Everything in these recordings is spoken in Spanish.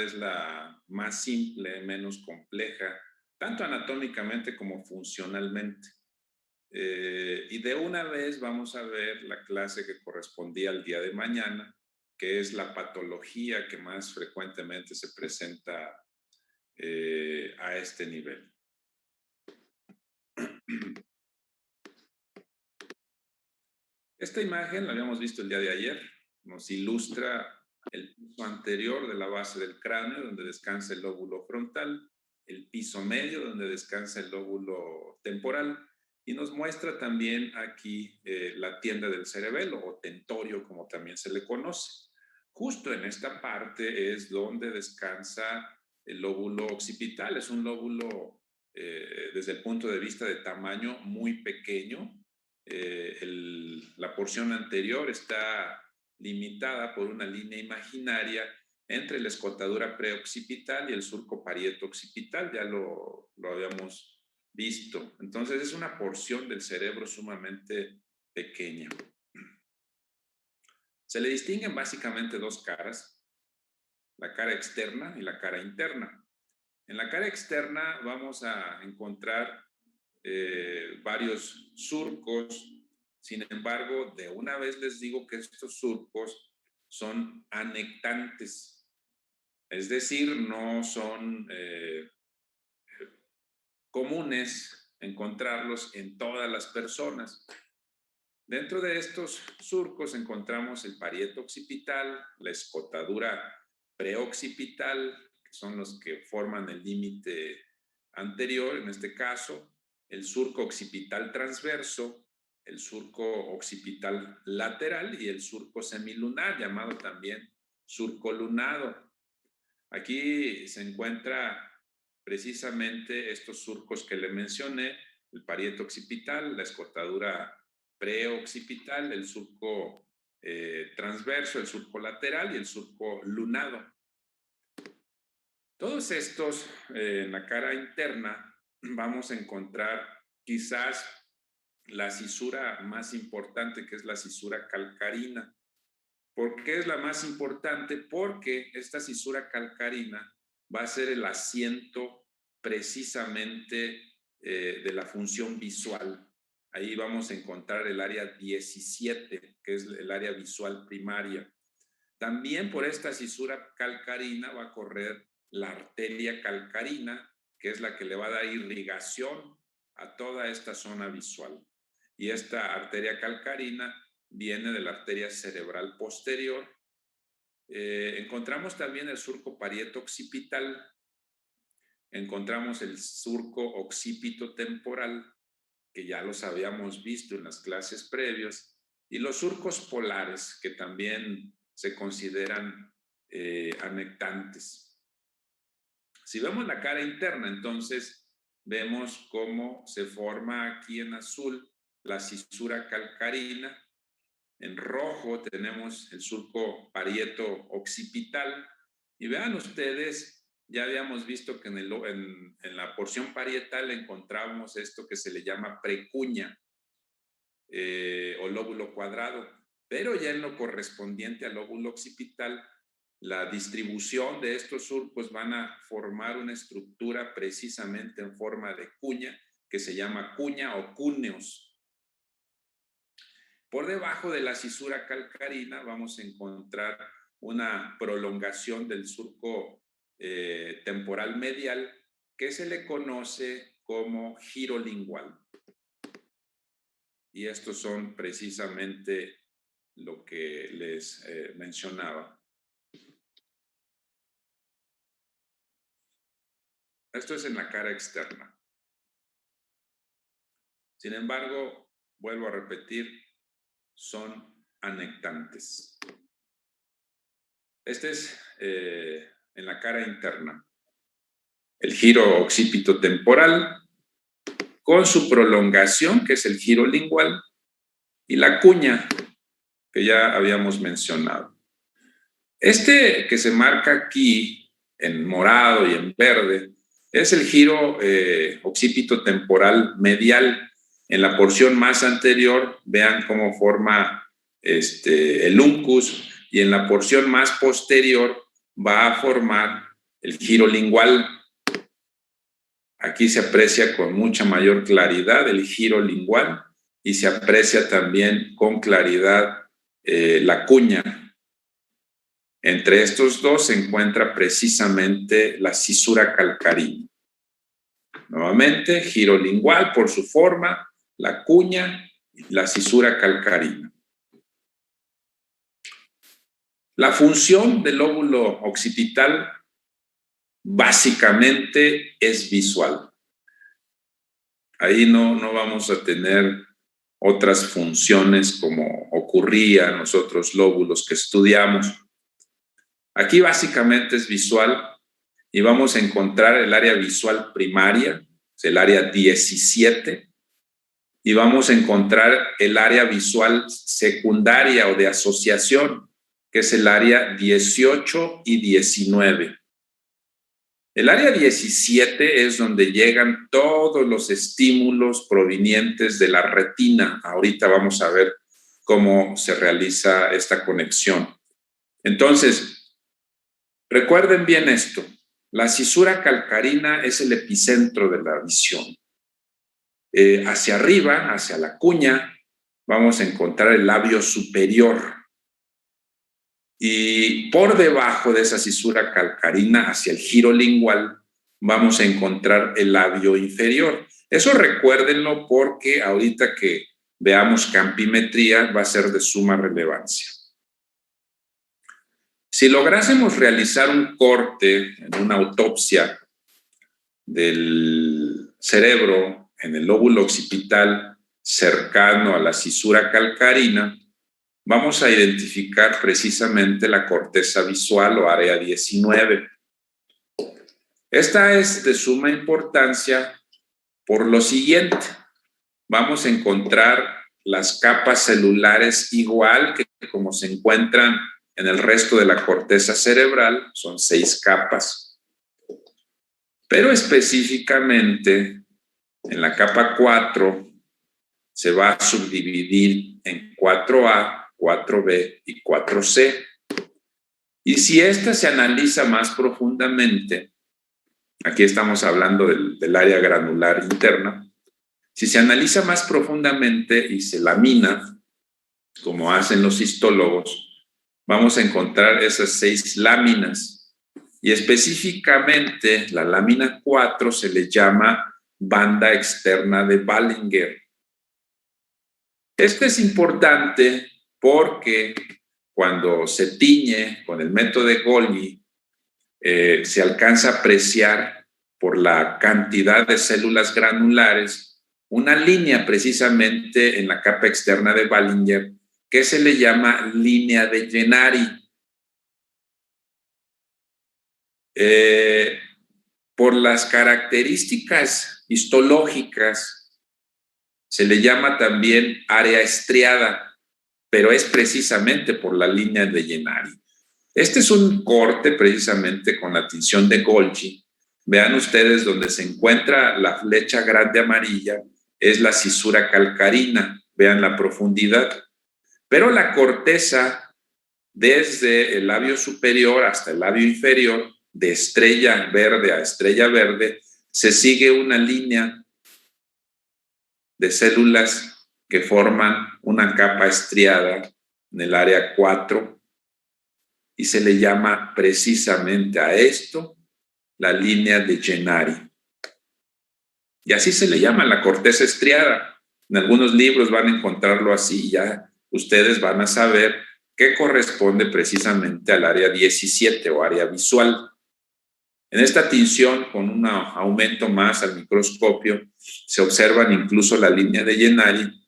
es la más simple, menos compleja, tanto anatómicamente como funcionalmente. Y de una vez vamos a ver la clase que correspondía al día de mañana, que es la patología que más frecuentemente se presenta a este nivel. Esta imagen la habíamos visto el día de ayer, nos ilustra el piso anterior de la base del cráneo, donde descansa el lóbulo frontal, el piso medio, donde descansa el lóbulo temporal, y nos muestra también aquí la tienda del cerebelo, o tentorio, como también se le conoce. Justo en esta parte es donde descansa el lóbulo occipital. Es un lóbulo, desde el punto de vista de tamaño, muy pequeño. La porción anterior está limitada por una línea imaginaria entre la escotadura preoccipital y el surco parieto occipital, ya lo habíamos visto. Entonces es una porción del cerebro sumamente pequeña. Se le distinguen básicamente dos caras, la cara externa y la cara interna. En la cara externa vamos a encontrar varios surcos. Sin embargo, de una vez les digo que estos surcos son anectantes, es decir, no son comunes encontrarlos en todas las personas. Dentro de estos surcos encontramos el parieto occipital, la escotadura preoccipital, que son los que forman el límite anterior, en este caso, el surco occipital transverso, el surco occipital lateral y el surco semilunar, llamado también surco lunado. Aquí se encuentra precisamente estos surcos que le mencioné, el parieto occipital, la escotadura preoccipital, el surco transverso, el surco lateral y el surco lunado. Todos estos, en la cara interna, vamos a encontrar quizás la cisura más importante, que es la cisura calcarina. ¿Por qué es la más importante? Porque esta cisura calcarina va a ser el asiento precisamente de la función visual. Ahí vamos a encontrar el área 17, que es el área visual primaria. También por esta cisura calcarina va a correr la arteria calcarina, que es la que le va a dar irrigación a toda esta zona visual. Y esta arteria calcarina viene de la arteria cerebral posterior. Encontramos también el surco parieto occipital, encontramos el surco occipito temporal, que ya los habíamos visto en las clases previas, y los surcos polares, que también se consideran anectantes. Si vemos la cara interna, entonces vemos cómo se forma aquí en azul la cisura calcarina. En rojo tenemos el surco parieto occipital. Y vean ustedes, ya habíamos visto que en la porción parietal encontramos esto que se le llama precuña o lóbulo cuadrado. Pero ya en lo correspondiente al lóbulo occipital, la distribución de estos surcos van a formar una estructura precisamente en forma de cuña, que se llama cuña o cúneos. Por debajo de la cisura calcarina vamos a encontrar una prolongación del surco temporal medial que se le conoce como giro lingual. Y estos son precisamente lo que les mencionaba. Esto es en la cara externa. Sin embargo, vuelvo a repetir, son anectantes. Este es en la cara interna. El giro occipito temporal con su prolongación, que es el giro lingual, y la cuña, que ya habíamos mencionado. Este que se marca aquí en morado y en verde es el giro occipito temporal medial. En la porción más anterior, vean cómo forma el uncus, y en la porción más posterior va a formar el giro lingual. Aquí se aprecia con mucha mayor claridad el giro lingual y se aprecia también con claridad la cuña. Entre estos dos se encuentra precisamente la cisura calcarina. Nuevamente, giro lingual por su forma, la cuña y la cisura calcarina. La función del lóbulo occipital básicamente es visual. Ahí no vamos a tener otras funciones como ocurría en los otros lóbulos que estudiamos. Aquí básicamente es visual y vamos a encontrar el área visual primaria, es el área 17, y vamos a encontrar el área visual secundaria o de asociación, que es el área 18 y 19. El área 17 es donde llegan todos los estímulos provenientes de la retina. Ahorita vamos a ver cómo se realiza esta conexión. Entonces, recuerden bien esto. La cisura calcarina es el epicentro de la visión. Hacia arriba, hacia la cuña, vamos a encontrar el labio superior. Y por debajo de esa cisura calcarina, hacia el giro lingual, vamos a encontrar el labio inferior. Eso recuérdenlo porque ahorita que veamos campimetría va a ser de suma relevancia. Si lográsemos realizar un corte en una autopsia del cerebro en el lóbulo occipital cercano a la cisura calcarina, vamos a identificar precisamente la corteza visual o área 19. Esta es de suma importancia por lo siguiente. Vamos a encontrar las capas celulares igual que como se encuentran en el resto de la corteza cerebral, son 6 capas. Pero específicamente en la capa 4 se va a subdividir en 4A, 4B y 4C. Y si esta se analiza más profundamente, aquí estamos hablando del área granular interna, si se analiza más profundamente y se lamina, como hacen los histólogos, vamos a encontrar esas 6 láminas. Y específicamente la lámina 4 se le llama banda externa de Ballinger. Este es importante porque cuando se tiñe con el método de Golgi, se alcanza a apreciar por la cantidad de células granulares una línea precisamente en la capa externa de Ballinger que se le llama línea de Gennari. Por las características histológicas se le llama también área estriada, pero es precisamente por la línea de Gennari. Este es un corte precisamente con la tinción de Golgi. Vean ustedes donde se encuentra la flecha grande amarilla, es la cisura calcarina. Vean la profundidad. Pero la corteza, desde el labio superior hasta el labio inferior, de estrella verde a estrella verde, se sigue una línea de células que forman una capa estriada en el área 4 y se le llama precisamente a esto la línea de Gennari. Y así se le llama la corteza estriada. En algunos libros van a encontrarlo así, ya ustedes van a saber que corresponde precisamente al área 17 o área visual. En esta tinción, con un aumento más al microscopio, se observan incluso la línea de Gennari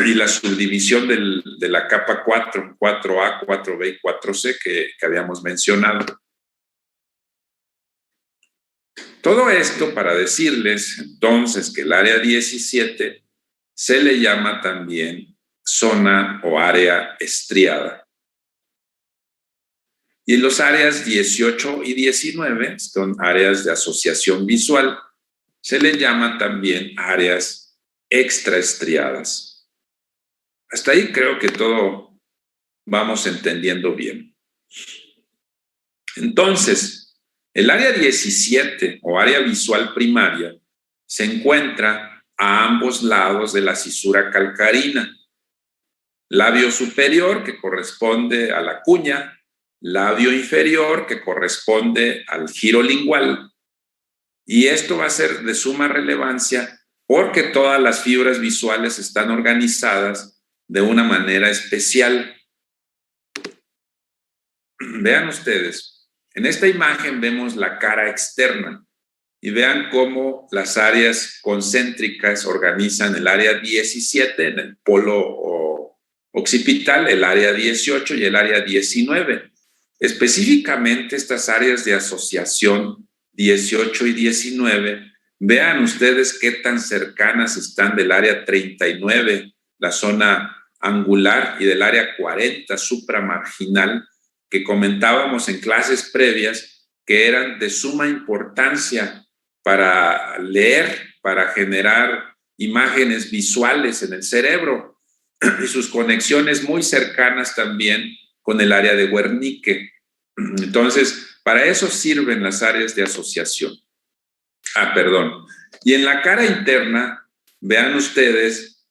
y la subdivisión de la capa 4, 4A, 4B y 4C que habíamos mencionado. Todo esto para decirles entonces que el área 17 se le llama también zona o área estriada. Y en los áreas 18 y 19 son áreas de asociación visual. Se le llama también áreas extraestriadas. Hasta ahí creo que todo vamos entendiendo bien. Entonces, el área 17 o área visual primaria se encuentra a ambos lados de la cisura calcarina. Labio superior, que corresponde a la cuña, labio inferior, que corresponde al giro lingual. Y esto va a ser de suma relevancia porque todas las fibras visuales están organizadas de una manera especial. Vean ustedes, en esta imagen vemos la cara externa y vean cómo las áreas concéntricas organizan el área 17 en el polo occipital, el área 18 y el área 19. Específicamente estas áreas de asociación 18 y 19, vean ustedes qué tan cercanas están del área 39, la zona angular, y del área 40, supramarginal, que comentábamos en clases previas, que eran de suma importancia para leer, para generar imágenes visuales en el cerebro, y sus conexiones muy cercanas también con el área de Wernicke. Entonces, para eso sirven las áreas de asociación. Perdón. Y en la cara interna, vean ustedes,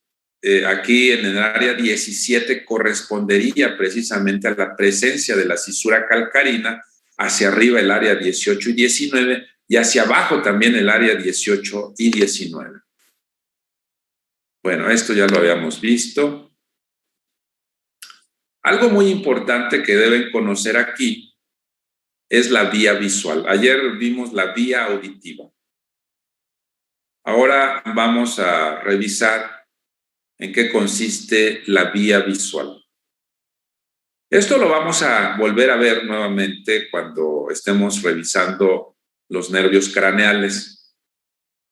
aquí en el área 17 correspondería precisamente a la presencia de la cisura calcarina, hacia arriba el área 18 y 19, y hacia abajo también el área 18 y 19. Bueno, esto ya lo habíamos visto. Algo muy importante que deben conocer aquí es la vía visual. Ayer vimos la vía auditiva. Ahora vamos a revisar en qué consiste la vía visual. Esto lo vamos a volver a ver nuevamente cuando estemos revisando los nervios craneales,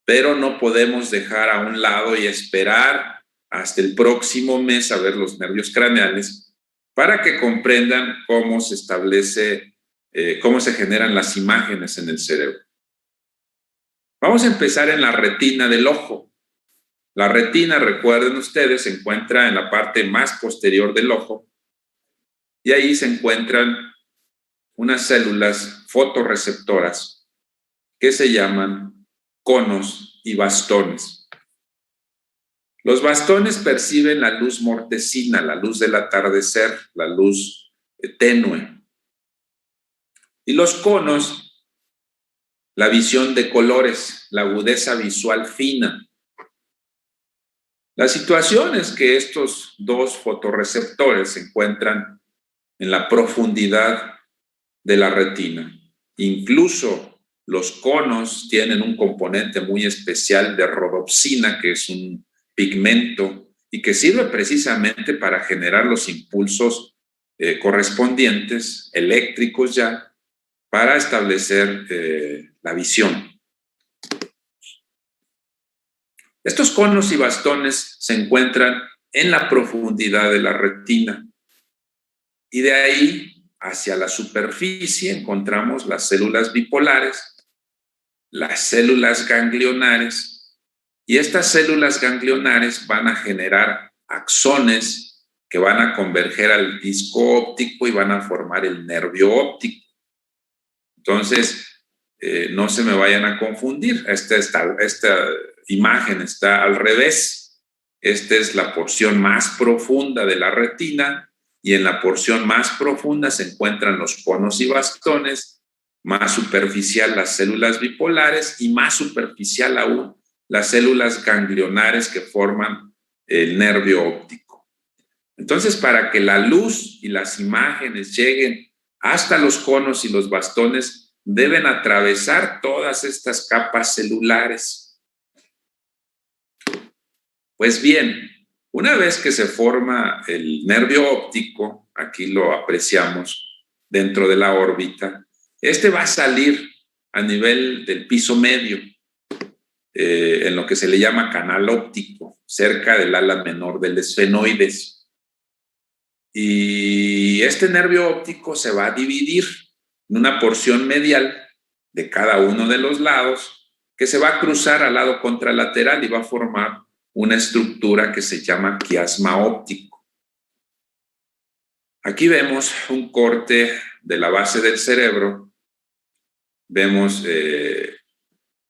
pero no podemos dejar a un lado y esperar hasta el próximo mes a ver los nervios craneales para que comprendan cómo se establece, cómo se generan las imágenes en el cerebro. Vamos a empezar en la retina del ojo. La retina, recuerden ustedes, se encuentra en la parte más posterior del ojo y ahí se encuentran unas células fotorreceptoras que se llaman conos y bastones. Los bastones perciben la luz mortecina, la luz del atardecer, la luz tenue. Y los conos, la visión de colores, la agudeza visual fina. La situación es que estos dos fotorreceptores se encuentran en la profundidad de la retina. Incluso los conos tienen un componente muy especial de rodopsina, que es un pigmento y que sirve precisamente para generar los impulsos correspondientes, eléctricos ya, para establecer la visión. Estos conos y bastones se encuentran en la profundidad de la retina y de ahí hacia la superficie encontramos las células bipolares, las células ganglionares, y estas células ganglionares van a generar axones que van a converger al disco óptico y van a formar el nervio óptico. Entonces, no se me vayan a confundir. Esta imagen está al revés. Esta es la porción más profunda de la retina y en la porción más profunda se encuentran los conos y bastones, más superficial las células bipolares y más superficial aún las células ganglionares que forman el nervio óptico. Entonces, para que la luz y las imágenes lleguen hasta los conos y los bastones, deben atravesar todas estas capas celulares. Pues bien, una vez que se forma el nervio óptico, aquí lo apreciamos dentro de la órbita, este va a salir a nivel del piso medio, en lo que se le llama canal óptico, cerca del ala menor del esfenoides. Y este nervio óptico se va a dividir en una porción medial de cada uno de los lados que se va a cruzar al lado contralateral y va a formar una estructura que se llama quiasma óptico. Aquí vemos un corte de la base del cerebro. Vemos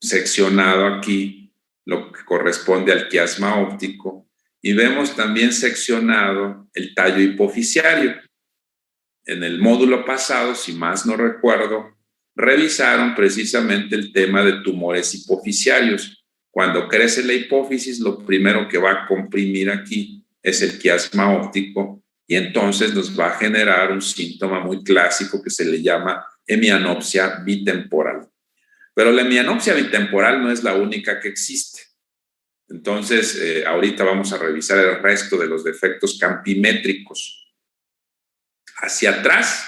seccionado aquí lo que corresponde al quiasma óptico y vemos también seccionado el tallo hipofisiario. En el módulo pasado, si más no recuerdo, revisaron precisamente el tema de tumores hipofisiarios. Cuando crece la hipófisis, lo primero que va a comprimir aquí es el quiasma óptico y entonces nos va a generar un síntoma muy clásico que se le llama hemianopsia bitemporal. Pero la hemianopsia bitemporal no es la única que existe. Entonces, ahorita vamos a revisar el resto de los defectos campimétricos. Hacia atrás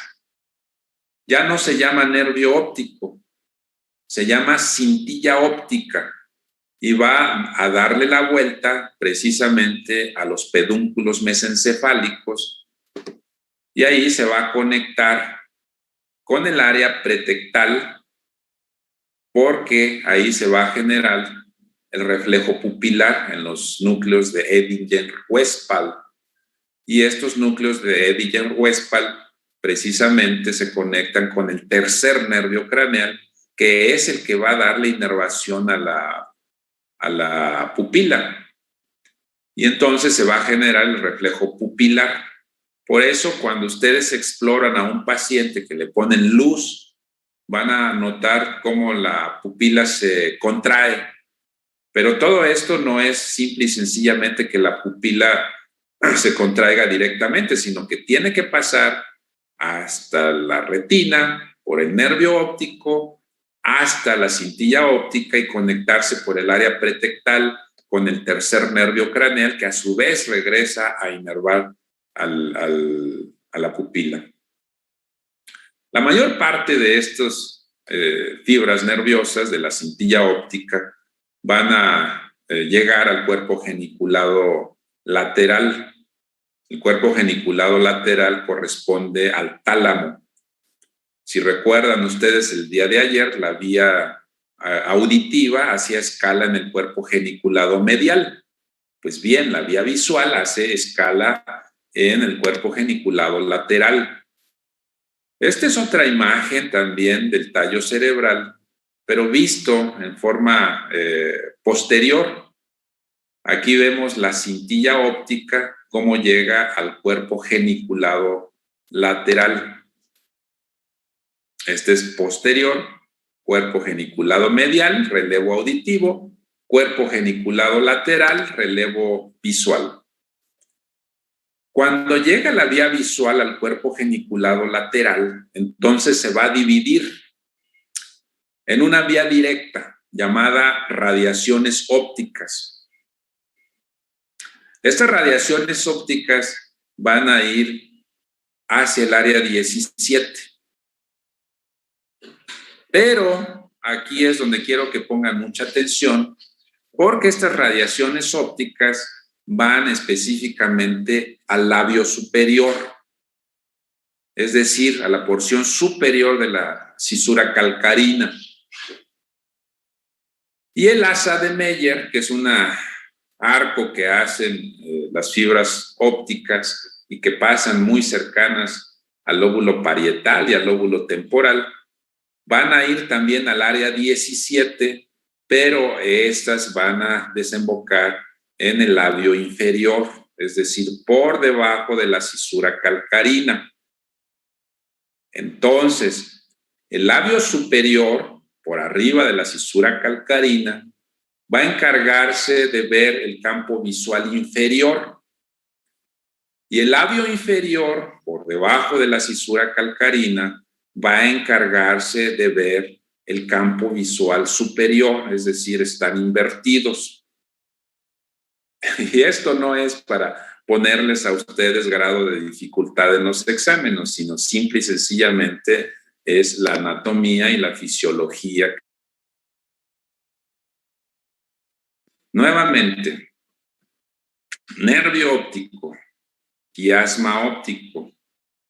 ya no se llama nervio óptico, se llama cintilla óptica y va a darle la vuelta precisamente a los pedúnculos mesencefálicos y ahí se va a conectar con el área pretectal porque ahí se va a generar el reflejo pupilar en los núcleos de Edinger-Westphal. Y estos núcleos de Edinger-Westphal precisamente se conectan con el tercer nervio craneal, que es el que va a darle inervación a la pupila. Y entonces se va a generar el reflejo pupilar. Por eso, cuando ustedes exploran a un paciente que le ponen luz, van a notar cómo la pupila se contrae. Pero todo esto no es simple y sencillamente que la pupila se contraiga directamente, sino que tiene que pasar hasta la retina, por el nervio óptico, hasta la cintilla óptica y conectarse por el área pretectal con el tercer nervio craneal, que a su vez regresa a inervar a la pupila. La mayor parte de estas fibras nerviosas de la cintilla óptica van a llegar al cuerpo geniculado lateral. El cuerpo geniculado lateral corresponde al tálamo. Si recuerdan ustedes el día de ayer, la vía auditiva hacía escala en el cuerpo geniculado medial. Pues bien, la vía visual hace escala en el cuerpo geniculado lateral. Esta es otra imagen también del tallo cerebral, pero visto en forma posterior. Aquí vemos la cintilla óptica, cómo llega al cuerpo geniculado lateral. Este es posterior, cuerpo geniculado medial, relevo auditivo, cuerpo geniculado lateral, relevo visual. Cuando llega la vía visual al cuerpo geniculado lateral, entonces se va a dividir en una vía directa llamada radiaciones ópticas. Estas radiaciones ópticas van a ir hacia el área 17. Pero aquí es donde quiero que pongan mucha atención, porque estas radiaciones ópticas van específicamente al labio superior, es decir, a la porción superior de la cisura calcarina. Y el asa de Meyer, que es un arco que hacen las fibras ópticas y que pasan muy cercanas al lóbulo parietal y al lóbulo temporal, van a ir también al área 17, pero estas van a desembocar en el labio inferior, es decir, por debajo de la cisura calcarina. Entonces, el labio superior, por arriba de la cisura calcarina, va a encargarse de ver el campo visual inferior. Y el labio inferior, por debajo de la cisura calcarina, va a encargarse de ver el campo visual superior, es decir, están invertidos. Y esto no es para ponerles a ustedes grado de dificultad en los exámenes, sino simple y sencillamente es la anatomía y la fisiología. Nuevamente, nervio óptico, quiasma óptico,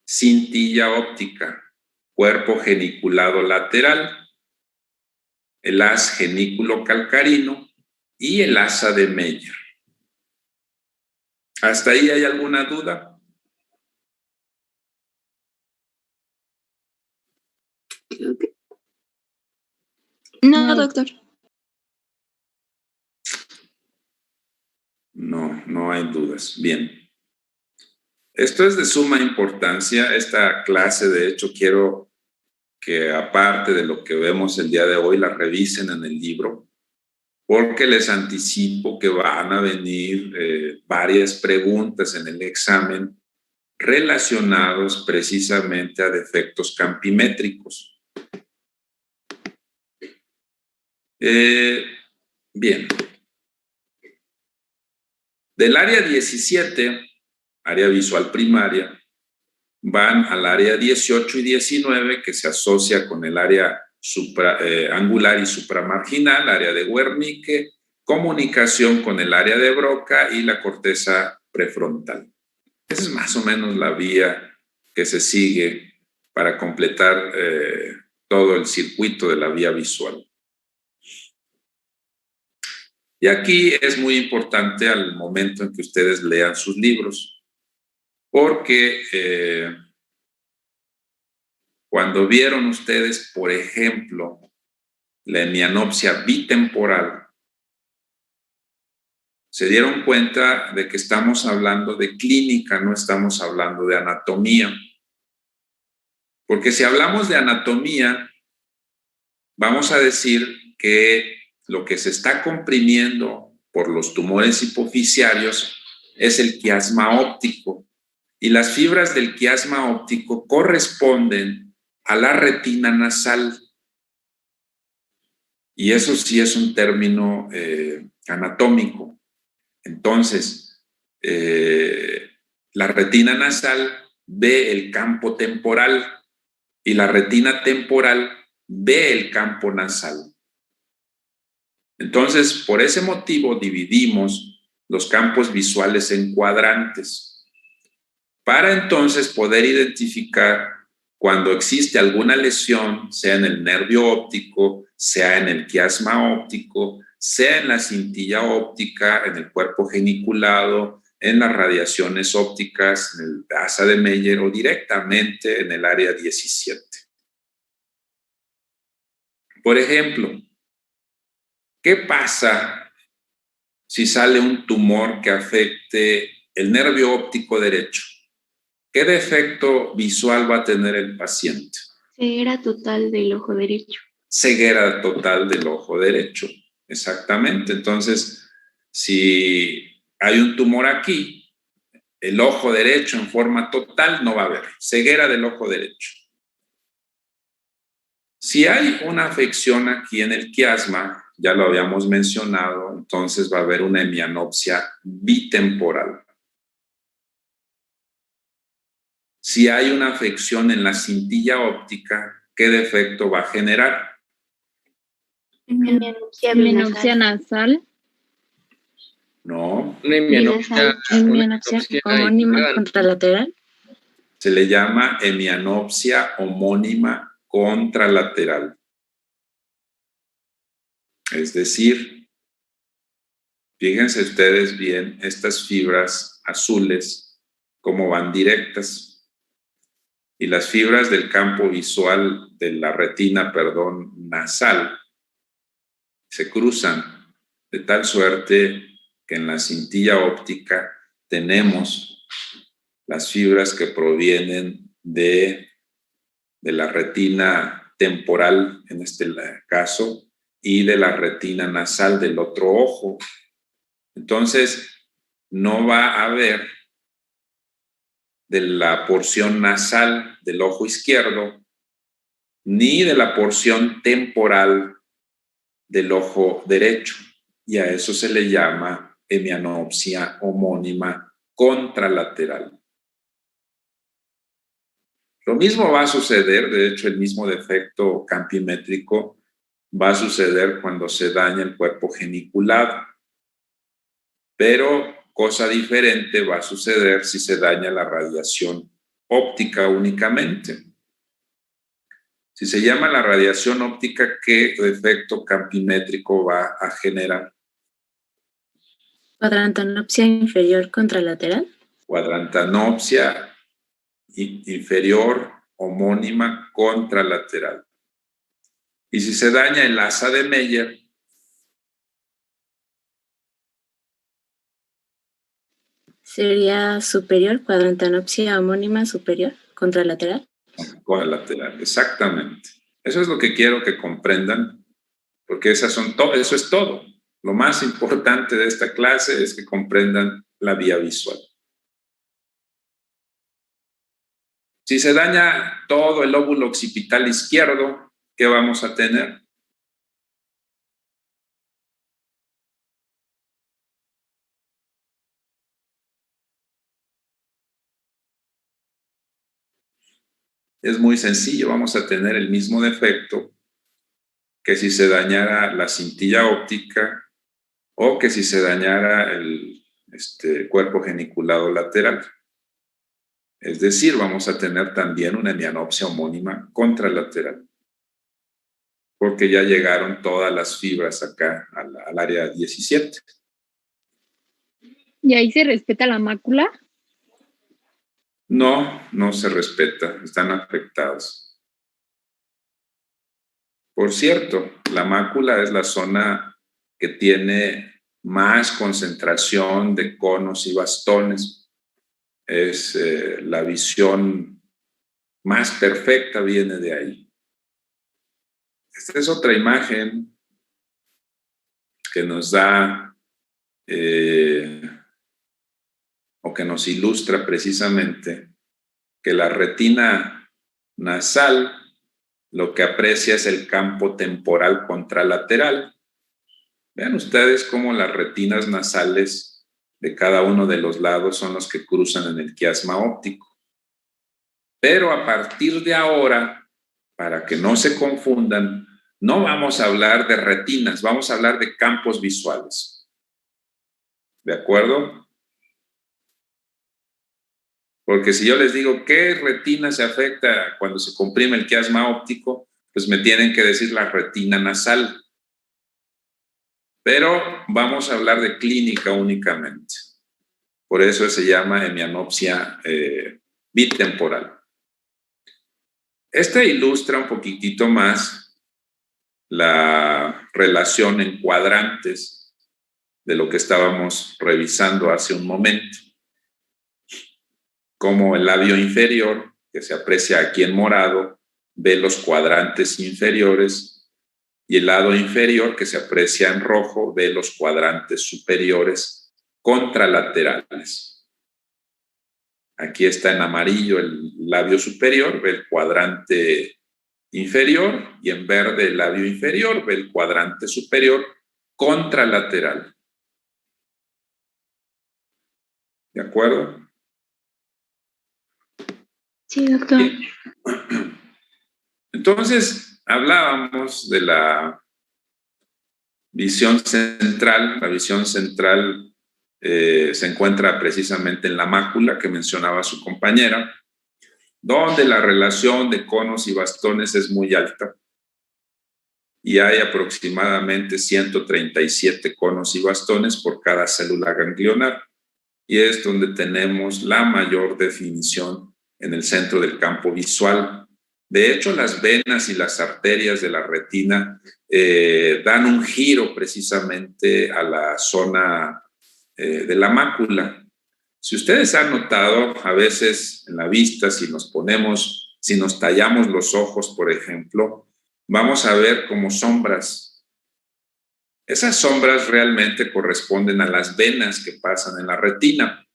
cintilla óptica, cuerpo geniculado lateral, el haz genículo calcarino y el asa de Meyer. ¿Hasta ahí hay alguna duda? No, doctor. No hay dudas. Bien. Esto es de suma importancia. Esta clase, de hecho, quiero que aparte de lo que vemos el día de hoy, la revisen en el libro, porque les anticipo que van a venir varias preguntas en el examen relacionados precisamente a defectos campimétricos. Bien. Del área 17, área visual primaria, van al área 18 y 19, que se asocia con el área angular y supramarginal, área de Wernicke, comunicación con el área de Broca y la corteza prefrontal. Esa es más o menos la vía que se sigue para completar todo el circuito de la vía visual. Y aquí es muy importante al momento en que ustedes lean sus libros, porque cuando vieron ustedes, por ejemplo, la hemianopsia bitemporal, se dieron cuenta de que estamos hablando de clínica, no estamos hablando de anatomía. Porque si hablamos de anatomía, vamos a decir que lo que se está comprimiendo por los tumores hipofisiarios es el quiasma óptico. Y las fibras del quiasma óptico corresponden a la retina nasal. Y eso sí es un término anatómico. Entonces, la retina nasal ve el campo temporal y la retina temporal ve el campo nasal. Entonces, por ese motivo dividimos los campos visuales en cuadrantes para entonces poder identificar cuando existe alguna lesión, sea en el nervio óptico, sea en el quiasma óptico, sea en la cintilla óptica, en el cuerpo geniculado, en las radiaciones ópticas, en el asa de Meyer o directamente en el área 17. Por ejemplo, ¿qué pasa si sale un tumor que afecte el nervio óptico derecho? ¿Qué defecto visual va a tener el paciente? Ceguera total del ojo derecho. Ceguera total del ojo derecho, exactamente. Entonces, si hay un tumor aquí, el ojo derecho en forma total no va a haber. Ceguera del ojo derecho. Si hay una afección aquí en el quiasma, ya lo habíamos mencionado, entonces va a haber una hemianopsia bitemporal. Si hay una afección en la cintilla óptica, ¿qué defecto va a generar? Hemianopsia nasal. No. Una hemianopsia homónima contralateral. Se le llama hemianopsia homónima contralateral. Es decir, fíjense ustedes bien estas fibras azules cómo van directas y las fibras del campo visual de la retina, nasal se cruzan de tal suerte que en la cintilla óptica tenemos las fibras que provienen de la retina temporal, en este caso, y de la retina nasal del otro ojo. Entonces, no va a haber de la porción nasal del ojo izquierdo, ni de la porción temporal del ojo derecho. Y a eso se le llama hemianopsia homónima contralateral. Lo mismo va a suceder, de hecho, el mismo defecto campimétrico va a suceder cuando se daña el cuerpo geniculado. Pero cosa diferente va a suceder si se daña la radiación óptica únicamente. Si se llama la radiación óptica, ¿qué defecto campimétrico va a generar? Cuadrantanopsia inferior contralateral. Cuadrantanopsia inferior homónima contralateral. Y si se daña el asa de Meyer, sería superior, cuadrante anopsia homónima superior, contralateral. Contralateral, exactamente. Eso es lo que quiero que comprendan, porque eso es todo. Lo más importante de esta clase es que comprendan la vía visual. Si se daña todo el lóbulo occipital izquierdo, ¿qué vamos a tener? Es muy sencillo, vamos a tener el mismo defecto que si se dañara la cintilla óptica o que si se dañara el cuerpo geniculado lateral. Es decir, vamos a tener también una hemianopsia homónima contralateral, porque ya llegaron todas las fibras acá al área 17. ¿Y ahí se respeta la mácula? No, no se respeta, están afectados. Por cierto, la mácula es la zona que tiene más concentración de conos y bastones. Es la visión más perfecta viene de ahí. Esta es otra imagen que nos da o que nos ilustra precisamente que la retina nasal lo que aprecia es el campo temporal contralateral. Vean ustedes cómo las retinas nasales de cada uno de los lados son los que cruzan en el quiasma óptico. Pero a partir de ahora, para que no se confundan, no vamos a hablar de retinas, vamos a hablar de campos visuales. ¿De acuerdo? Porque si yo les digo qué retina se afecta cuando se comprime el quiasma óptico, pues me tienen que decir la retina nasal. Pero vamos a hablar de clínica únicamente. Por eso se llama hemianopsia bitemporal. Este ilustra un poquitito más la relación en cuadrantes de lo que estábamos revisando hace un momento. Como el labio inferior, que se aprecia aquí en morado, ve los cuadrantes inferiores, y el lado inferior, que se aprecia en rojo, ve los cuadrantes superiores contralaterales. Aquí está en amarillo el labio superior, ve el cuadrante inferior, y en verde el labio inferior, ve el cuadrante superior contralateral. ¿De acuerdo? Sí, doctor. Entonces, hablábamos de la visión central. La visión central se encuentra precisamente en la mácula que mencionaba su compañera, donde la relación de conos y bastones es muy alta y hay aproximadamente 137 conos y bastones por cada célula ganglionar, y es donde tenemos la mayor definición en el centro del campo visual. De hecho, las venas y las arterias de la retina dan un giro precisamente a la zona de la mácula. Si ustedes han notado, a veces en la vista, si nos tallamos los ojos, por ejemplo, vamos a ver como sombras. Esas sombras realmente corresponden a las venas que pasan en la retina.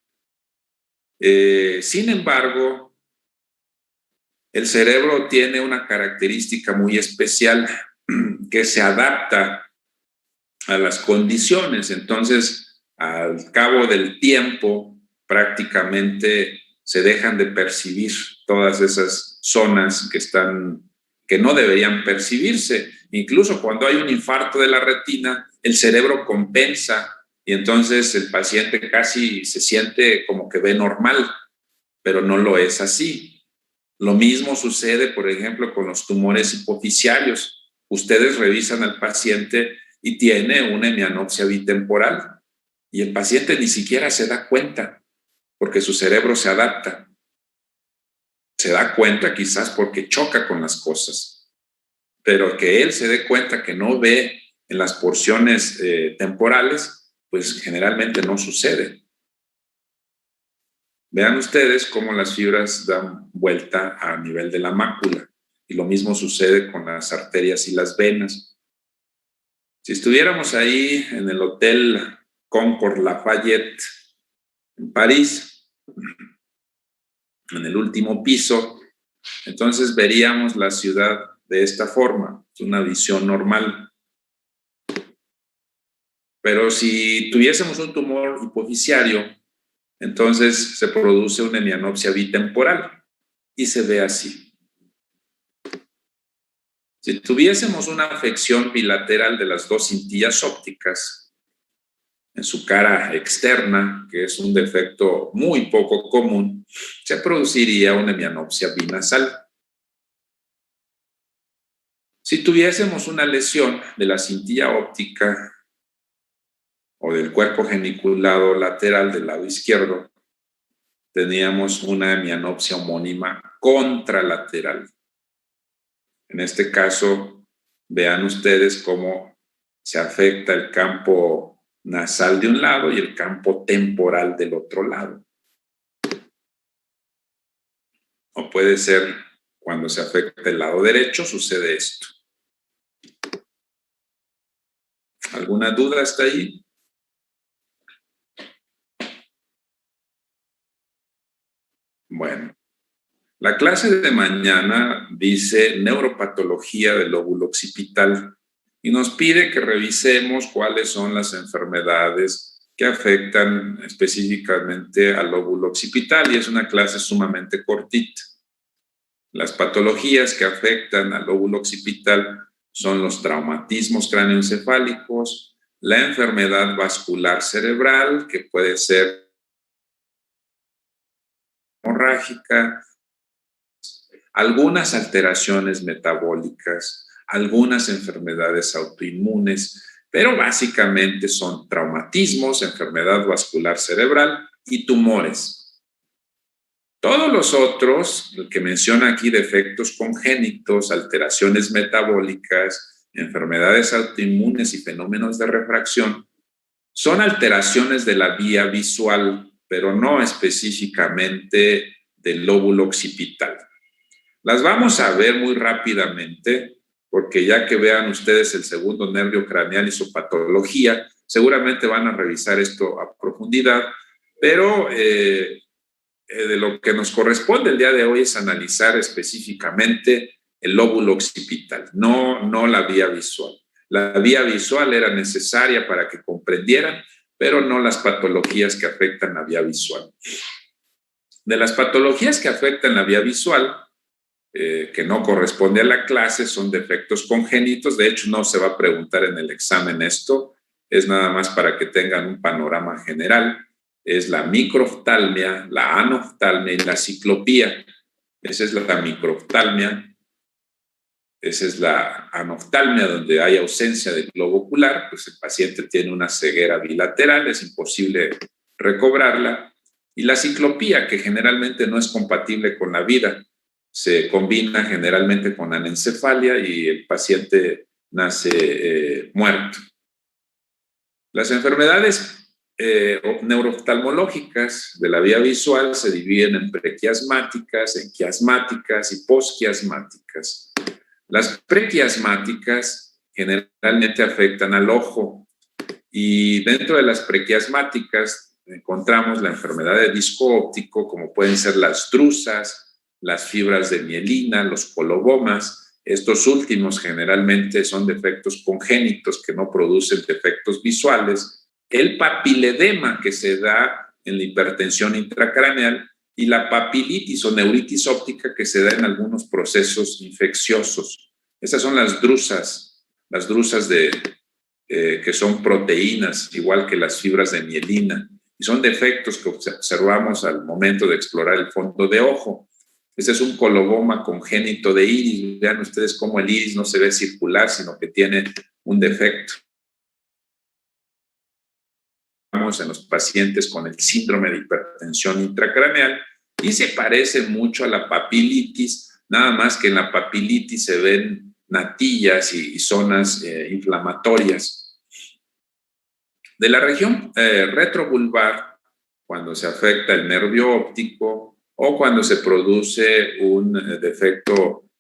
Sin embargo, el cerebro tiene una característica muy especial que se adapta a las condiciones. Entonces, al cabo del tiempo, prácticamente se dejan de percibir todas esas zonas que no deberían percibirse. Incluso cuando hay un infarto de la retina, el cerebro compensa y entonces el paciente casi se siente como que ve normal, pero no lo es así. Lo mismo sucede, por ejemplo, con los tumores hipoficiarios. Ustedes revisan al paciente y tiene una hemianopsia bitemporal y el paciente ni siquiera se da cuenta porque su cerebro se adapta. Se da cuenta quizás porque choca con las cosas. pero que él se dé cuenta que no ve en las porciones temporales, pues generalmente no sucede. Vean ustedes cómo las fibras dan vuelta a nivel de la mácula, y lo mismo sucede con las arterias y las venas. Si estuviéramos ahí en el Hotel Concord Lafayette en París, en el último piso, entonces veríamos la ciudad de esta forma, es una visión normal. Pero si tuviésemos un tumor hipoficiario, entonces se produce una hemianopsia bitemporal y se ve así. Si tuviésemos una afección bilateral de las dos cintillas ópticas en su cara externa, que es un defecto muy poco común, se produciría una hemianopsia binasal. Si tuviésemos una lesión de la cintilla óptica o del cuerpo geniculado lateral del lado izquierdo, teníamos una hemianopsia homónima contralateral. En este caso, vean ustedes cómo se afecta el campo nasal de un lado y el campo temporal del otro lado. O puede ser cuando se afecta el lado derecho, sucede esto. ¿Alguna duda hasta ahí? Bueno, la clase de mañana dice neuropatología del lóbulo occipital y nos pide que revisemos cuáles son las enfermedades que afectan específicamente al lóbulo occipital, y es una clase sumamente cortita. Las patologías que afectan al lóbulo occipital son los traumatismos cráneoencefálicos, la enfermedad vascular cerebral, que puede ser hemorrágica, algunas alteraciones metabólicas, algunas enfermedades autoinmunes, pero básicamente son traumatismos, enfermedad vascular cerebral y tumores. Todos los otros, el que menciona aquí, defectos congénitos, alteraciones metabólicas, enfermedades autoinmunes y fenómenos de refracción, son alteraciones de la vía visual, pero no específicamente del lóbulo occipital. Las vamos a ver muy rápidamente, porque ya que vean ustedes el segundo nervio craneal y su patología, seguramente van a revisar esto a profundidad, pero de lo que nos corresponde el día de hoy es analizar específicamente el lóbulo occipital, no la vía visual. La vía visual era necesaria para que comprendieran, pero no las patologías que afectan la vía visual. De las patologías que afectan la vía visual, que no corresponde a la clase, son defectos congénitos. De hecho, no se va a preguntar en el examen esto, es nada más para que tengan un panorama general. Es la microftalmia, la anoftalmia y la ciclopía. Esa es la microftalmia, esa es la anoftalmia, donde hay ausencia del globo ocular, pues el paciente tiene una ceguera bilateral, es imposible recobrarla. Y la ciclopía, que generalmente no es compatible con la vida, se combina generalmente con anencefalia y el paciente nace muerto. Las enfermedades neurooftalmológicas de la vía visual se dividen en prequiasmáticas, en quiasmáticas y posquiasmáticas. Las prequiasmáticas generalmente afectan al ojo, y dentro de las prequiasmáticas encontramos la enfermedad de disco óptico, como pueden ser las drusas, las fibras de mielina, los colobomas. Estos últimos generalmente son defectos congénitos que no producen defectos visuales. El papiledema, que se da en la hipertensión intracraneal, y la papilitis o neuritis óptica, que se da en algunos procesos infecciosos. Esas son las drusas que son proteínas, igual que las fibras de mielina, y son defectos que observamos al momento de explorar el fondo de ojo. Este es un coloboma congénito de iris. Vean ustedes cómo el iris no se ve circular, sino que tiene un defecto. En los pacientes con el síndrome de hipertensión intracraneal, y se parece mucho a la papilitis, nada más que en la papilitis se ven natillas y zonas inflamatorias. De la región retrovulvar, cuando se afecta el nervio óptico o cuando se produce un defecto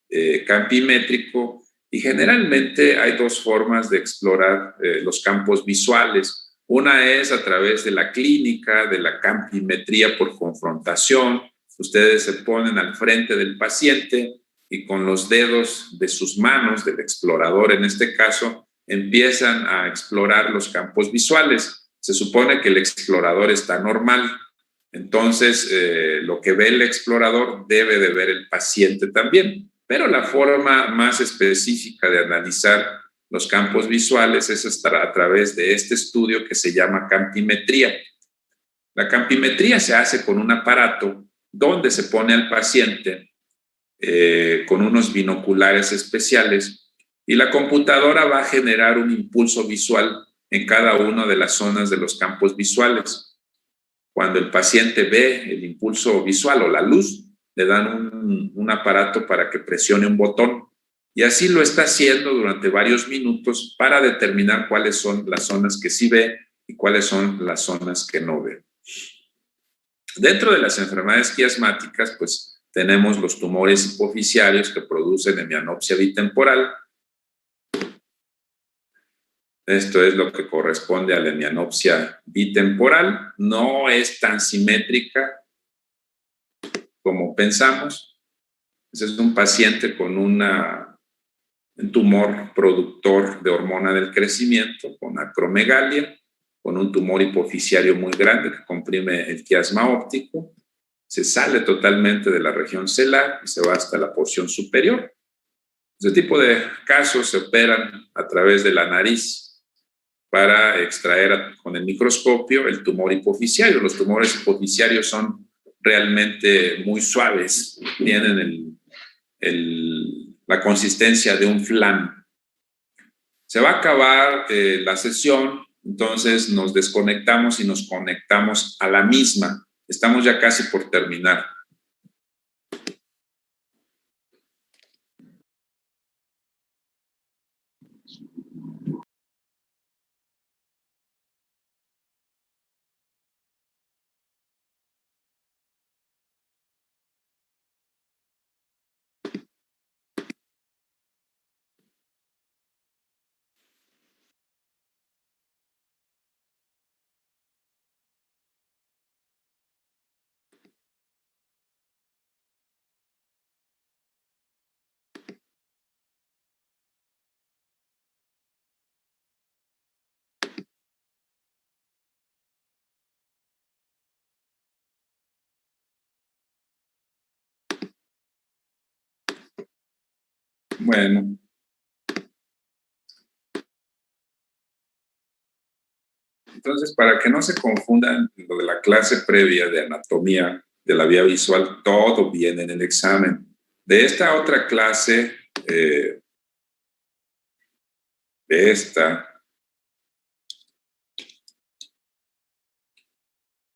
campimétrico, y generalmente hay dos formas de explorar los campos visuales. Una es a través de la clínica, de la campimetría por confrontación. Ustedes se ponen al frente del paciente y con los dedos de sus manos, del explorador en este caso, empiezan a explorar los campos visuales. Se supone que el explorador está normal, entonces lo que ve el explorador debe de ver el paciente también. Pero la forma más específica de analizar los campos visuales es a través de este estudio que se llama campimetría. La campimetría se hace con un aparato donde se pone al paciente con unos binoculares especiales y la computadora va a generar un impulso visual en cada una de las zonas de los campos visuales. Cuando el paciente ve el impulso visual o la luz, le dan un aparato para que presione un botón y así lo está haciendo durante varios minutos para determinar cuáles son las zonas que sí ve y cuáles son las zonas que no ve. Dentro de las enfermedades quiasmáticas, pues tenemos los tumores hipoficiarios que producen hemianopsia bitemporal. Esto es lo que corresponde a la hemianopsia bitemporal. No es tan simétrica como pensamos. Ese es un paciente con un tumor productor de hormona del crecimiento, con acromegalia, con un tumor hipoficiario muy grande que comprime el quiasma óptico. Se sale totalmente de la región celar y se va hasta la porción superior. Este tipo de casos se operan a través de la nariz para extraer con el microscopio el tumor hipoficiario. Los tumores hipoficiarios son realmente muy suaves, tienen la consistencia de un flan. Se va a acabar la sesión, entonces nos desconectamos y nos conectamos a la misma. Estamos ya casi por terminar. Bueno. Entonces, para que no se confundan lo de la clase previa de anatomía de la vía visual, todo viene en el examen. De esta otra clase, de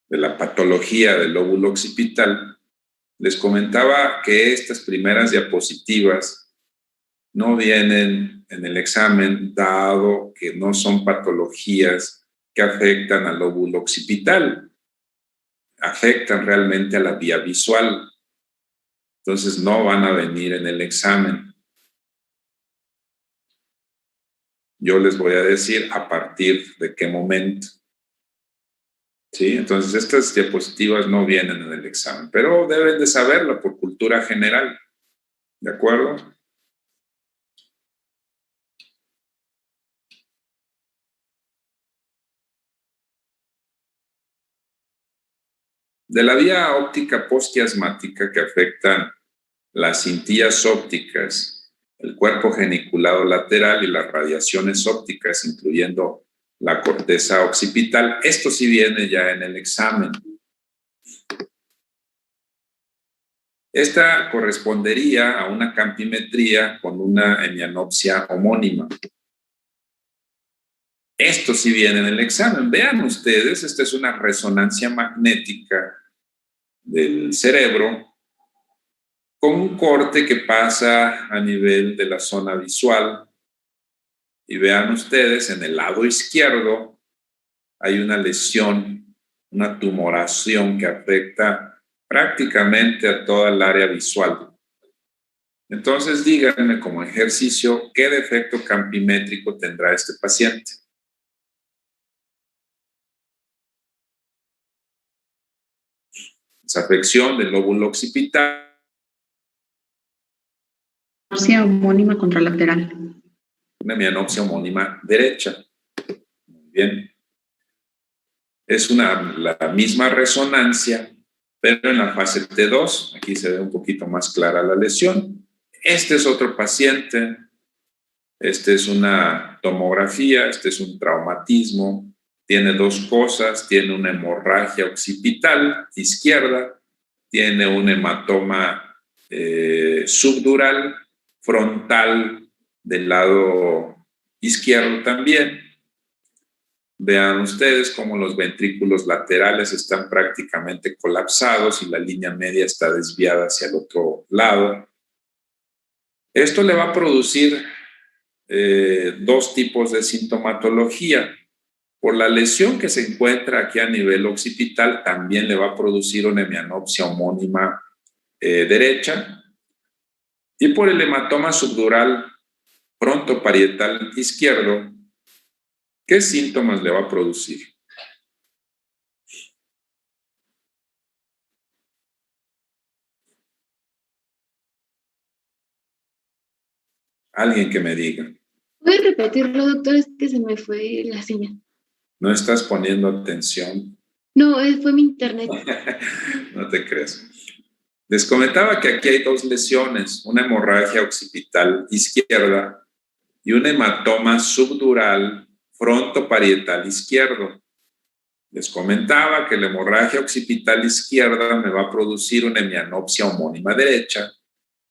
la patología del lóbulo occipital, les comentaba que estas primeras diapositivas no vienen en el examen, dado que no son patologías que afectan al lóbulo occipital, afectan realmente a la vía visual. Entonces no van a venir en el examen. Yo les voy a decir a partir de qué momento. ¿Sí? Entonces estas diapositivas no vienen en el examen, pero deben de saberlo por cultura general. ¿De acuerdo? De la vía óptica postquiasmática que afectan las cintillas ópticas, el cuerpo geniculado lateral y las radiaciones ópticas, incluyendo la corteza occipital, esto sí viene ya en el examen. Esta correspondería a una campimetría con una hemianopsia homónima. Esto sí viene en el examen. Vean ustedes, esta es una resonancia magnética del cerebro con un corte que pasa a nivel de la zona visual. Y vean ustedes, en el lado izquierdo hay una lesión, una tumoración que afecta prácticamente a toda el área visual. Entonces, díganme como ejercicio, ¿qué defecto campimétrico tendrá este paciente? Desafección del lóbulo occipital. Hemianopsia homónima contralateral. Una hemianopsia homónima derecha. Muy bien. Es la misma resonancia, pero en la fase T2. Aquí se ve un poquito más clara la lesión. Este es otro paciente. Este es una tomografía. Este es un traumatismo. Tiene dos cosas. Tiene una hemorragia occipital izquierda. Tiene un hematoma subdural, frontal del lado izquierdo también. Vean ustedes cómo los ventrículos laterales están prácticamente colapsados y la línea media está desviada hacia el otro lado. Esto le va a producir dos tipos de sintomatología. Por la lesión que se encuentra aquí a nivel occipital, también le va a producir una hemianopsia homónima derecha. Y por el hematoma subdural frontoparietal izquierdo, ¿qué síntomas le va a producir? Alguien que me diga. ¿Puedes repetirlo, doctor? Es que se me fue la señal. ¿No estás poniendo atención? No, fue mi internet. No te creas. Les comentaba que aquí hay dos lesiones, una hemorragia occipital izquierda y un hematoma subdural frontoparietal izquierdo. Les comentaba que la hemorragia occipital izquierda me va a producir una hemianopsia homónima derecha,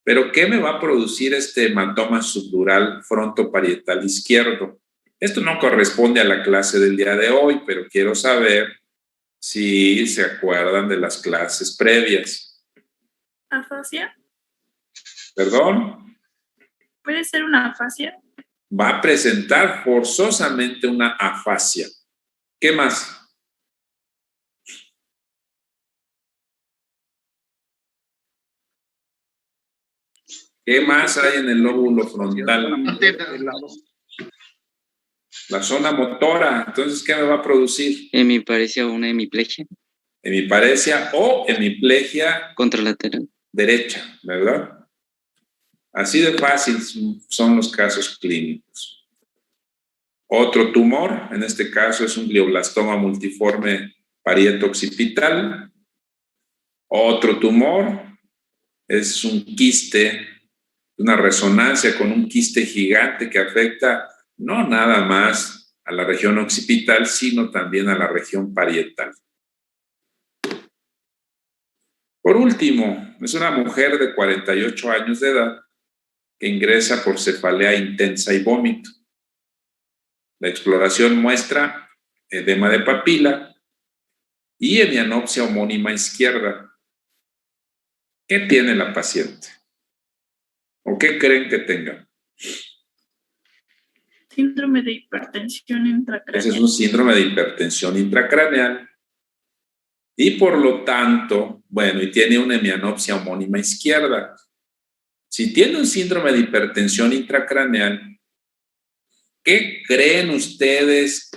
pero ¿qué me va a producir este hematoma subdural frontoparietal izquierdo? Esto no corresponde a la clase del día de hoy, pero quiero saber si se acuerdan de las clases previas. ¿Afasia? ¿Perdón? ¿Puede ser una afasia? Va a presentar forzosamente una afasia. ¿Qué más? ¿Qué más hay en el lóbulo frontal? La zona motora. Entonces, ¿qué me va a producir? Hemiparesia o una hemiplegia. Hemiparesia o hemiplegia Contralateral. derecha, ¿verdad? Así de fácil son los casos clínicos. Otro tumor, en este caso es un glioblastoma multiforme parieto-occipital. Otro tumor es un quiste, una resonancia con un quiste gigante que afecta no nada más a la región occipital, sino también a la región parietal. Por último, es una mujer de 48 años de edad que ingresa por cefalea intensa y vómito. La exploración muestra edema de papila y hemianopsia homónima izquierda. ¿Qué tiene la paciente? ¿O qué creen que tenga? Síndrome de hipertensión intracraneal. Ese es un síndrome de hipertensión intracraneal. Y por lo tanto, bueno, y tiene una hemianopsia homónima izquierda. Si tiene un síndrome de hipertensión intracraneal, ¿qué creen ustedes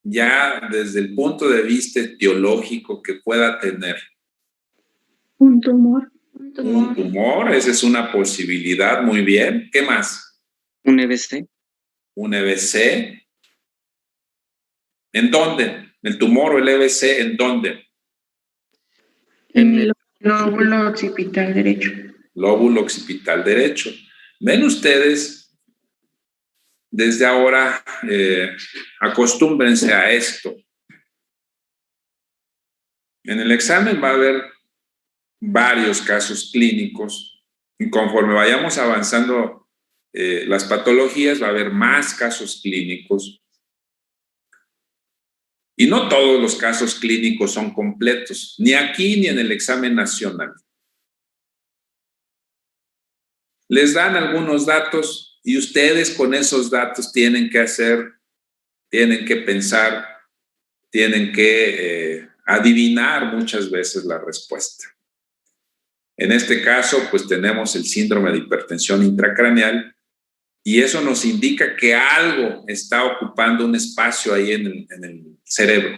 ya desde el punto de vista etiológico que pueda tener? Un tumor. Un Un tumor, esa es una posibilidad, muy bien. ¿Qué más? Un EBC. Un EBC. ¿En dónde? ¿El tumor o el EBC en dónde? En el lóbulo occipital derecho. Lóbulo occipital derecho. Ven ustedes, desde ahora, acostúmbrense a esto. En el examen va a haber varios casos clínicos y conforme vayamos avanzando las patologías va a haber más casos clínicos. Y no todos los casos clínicos son completos, ni aquí ni en el examen nacional. Les dan algunos datos y ustedes con esos datos tienen que hacer, tienen que pensar, tienen que adivinar muchas veces la respuesta. En este caso, pues tenemos el síndrome de hipertensión intracraneal y eso nos indica que algo está ocupando un espacio ahí en el cerebro,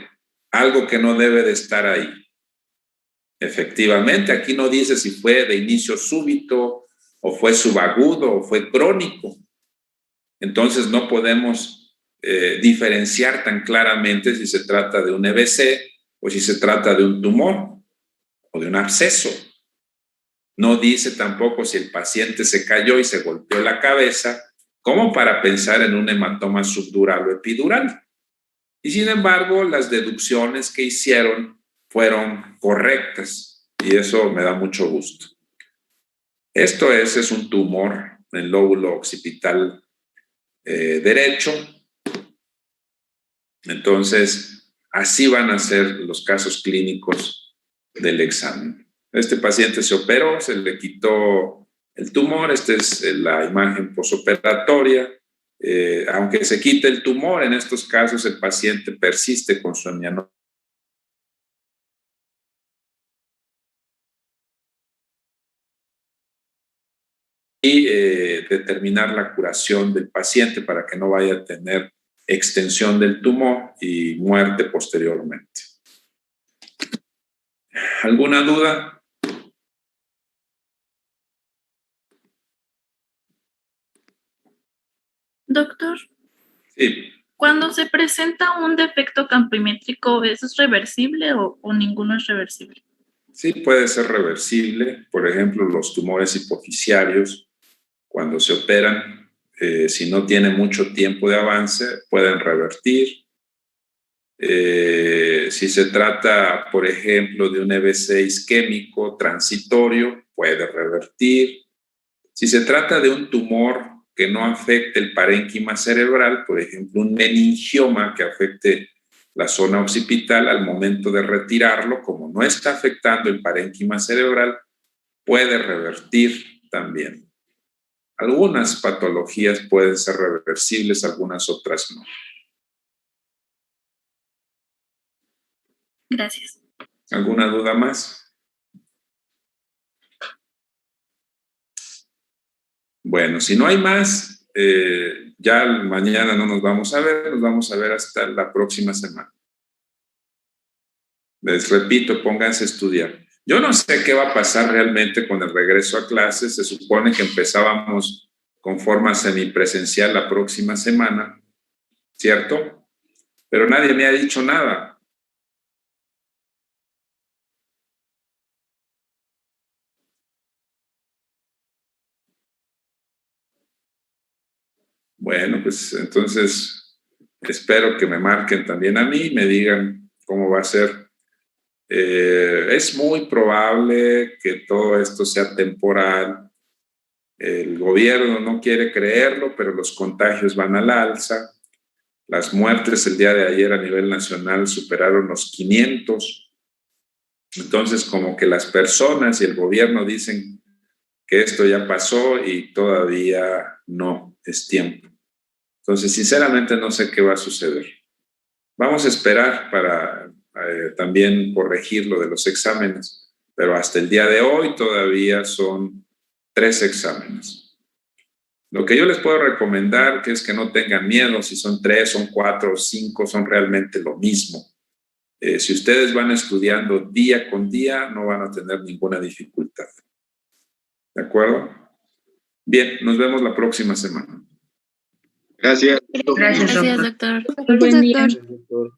algo que no debe de estar ahí. Efectivamente, aquí no dice si fue de inicio súbito o fue subagudo o fue crónico. Entonces no podemos diferenciar tan claramente si se trata de un EBC o si se trata de un tumor o de un absceso. No dice tampoco si el paciente se cayó y se golpeó la cabeza, como para pensar en un hematoma subdural o epidural. Y sin embargo, las deducciones que hicieron fueron correctas y eso me da mucho gusto. Esto es un tumor en el lóbulo occipital derecho. Entonces, así van a ser los casos clínicos del examen. Este paciente se operó, se le quitó el tumor, esta es la imagen posoperatoria. Aunque se quite el tumor, en estos casos el paciente persiste con su hemianoma. Y determinar la curación del paciente para que no vaya a tener extensión del tumor y muerte posteriormente. ¿Alguna duda? Doctor, Sí. cuando se presenta un defecto campimétrico, ¿eso es reversible o ninguno es reversible? Sí, puede ser reversible. Por ejemplo, los tumores hipofisiarios, cuando se operan, si no tiene mucho tiempo de avance, pueden revertir. Si se trata, por ejemplo, de un EBC isquémico transitorio, puede revertir. Si se trata de un tumor que no afecte el parénquima cerebral, por ejemplo, un meningioma que afecte la zona occipital, al momento de retirarlo, como no está afectando el parénquima cerebral, puede revertir también. Algunas patologías pueden ser reversibles, algunas otras no. Gracias. ¿Alguna duda más? Bueno, si no hay más, ya mañana no nos vamos a ver, nos vamos a ver hasta la próxima semana. Les repito, pónganse a estudiar. Yo no sé qué va a pasar realmente con el regreso a clases. Se supone que empezábamos con forma semipresencial la próxima semana, ¿cierto? Pero nadie me ha dicho nada. Bueno, pues entonces espero que me marquen también a mí, me digan cómo va a ser. Es muy probable que todo esto sea temporal. El gobierno no quiere creerlo, pero los contagios van al alza. Las muertes el día de ayer a nivel nacional superaron los 500. Entonces, como que las personas y el gobierno dicen que esto ya pasó y todavía no es tiempo. Entonces, sinceramente no sé qué va a suceder. Vamos a esperar para también corregir lo de los exámenes, pero hasta el día de hoy todavía son 3 exámenes. Lo que yo les puedo recomendar que es que no tengan miedo, si son 3, son 4 o 5, son realmente lo mismo. Si ustedes van estudiando día con día, no van a tener ninguna dificultad. ¿De acuerdo? Bien, nos vemos la próxima semana. Gracias. Gracias, Gracias, doctor. doctor. Buen día. Doctor.